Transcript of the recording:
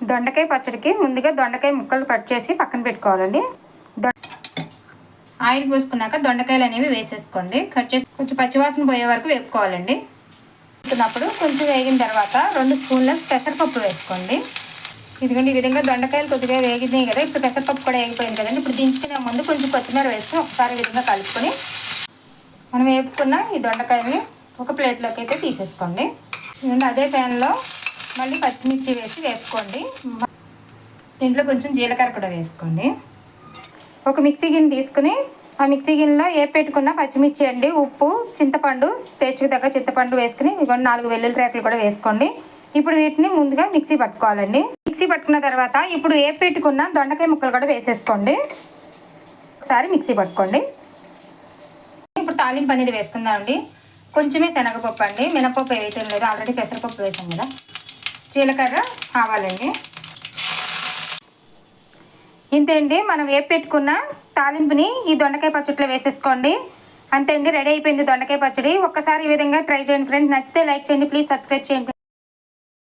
దొండకాయ పచ్చడికి ముందుగా దొండకాయ ముక్కలు కట్ చేసి పక్కన పెట్టుకోవాలండి. ఆయిల్ పోసుకున్నాక దొండకాయలు అనేవి వేసేసుకోండి. కట్ చేసి కొంచెం పచ్చివాసన పోయే వరకు వేపుకోవాలండి. వేసుకున్నప్పుడు కొంచెం వేగిన తర్వాత 2 స్పూన్ల పెసరపప్పు వేసుకోండి. ఇదిగోండి, ఈ విధంగా దొండకాయలు కొద్దిగా వేగినాయి కదా. ఇప్పుడు పెసరపప్పు కూడా వేగిపోయింది కదండి. ఇప్పుడు దించుకునే ముందు కొంచెం కొత్తిమీర వేసుకుని ఒకసారి విధంగా కలుపుకొని మనం వేపుకున్న ఈ దొండకాయని ఒక ప్లేట్లోకి అయితే తీసేసుకోండి. అదే ప్యాన్లో మళ్ళీ పచ్చిమిర్చి వేసి వేపుకోండి. దీంట్లో కొంచెం జీలకర్ర కూడా వేసుకోండి. ఒక మిక్సీ గిన్నె తీసుకుని ఆ మిక్సీ గిన్నెలో పెట్టుకున్న పచ్చిమిర్చి అండి, ఉప్పు, చింతపండు, టేస్ట్కి తగ్గ చింతపండు వేసుకుని 4 వెల్లుల్లి రేకులు కూడా వేసుకోండి. ఇప్పుడు వీటిని ముందుగా మిక్సీ పట్టుకోవాలండి. మిక్సీ పట్టుకున్న తర్వాత ఇప్పుడు పెట్టుకున్న దొండకాయ ముక్కలు కూడా వేసేసుకోండి. ఒకసారి మిక్సీ పట్టుకోండి. ఇప్పుడు తాలింపు అనేది వేసుకుందామండి. కొంచెమే శనగపప్పు అండి, మినపప్పు వేయటం లేదు, ఆల్రెడీ పెసరపప్పు వేసాం కదా. జీలకర్ర, ఆవాలండి. ఇంతే అండి, మనం పెట్టుకున్న తాలింపుని ఈ దొండకాయ పచ్చడిలో వేసేసుకోండి. అంతే అండి, రెడీ అయిపోయింది దొండకాయ పచ్చడి. ఒక్కసారి ఈ విధంగా ట్రై చేయండి ఫ్రెండ్స్. నచ్చితే లైక్ చేయండి, ప్లీజ్ సబ్స్క్రైబ్ చేయండి.